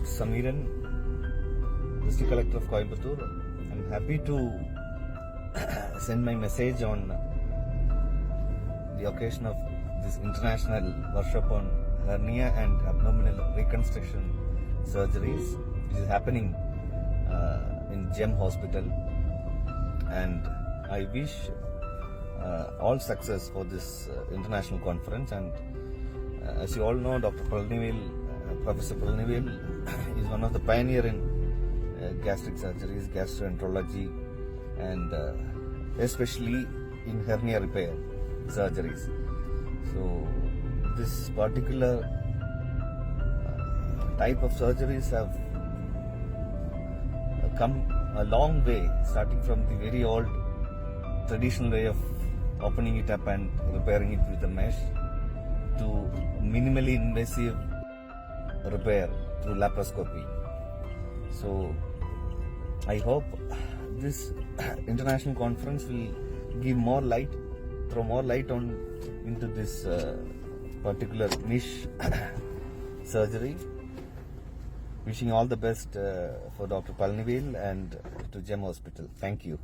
Dr. Sameeran, District Collector of Coimbatore. I'm happy to send my message on the occasion of this international workshop on hernia and abdominal reconstruction surgeries, which is happening in GEM Hospital. And I wish all success for this international conference. And as you all know, Professor Palnivil is one of the pioneer in gastric surgeries, gastroenterology, and especially in hernia repair surgeries. So this particular type of surgeries have come a long way, starting from the very old traditional way of opening it up and repairing it with a mesh to minimally invasive repair through laparoscopy. So I hope this international conference will give more light, throw more light into this particular niche surgery. Wishing all the best for Dr. Palnivil and to GEM Hospital. Thank you.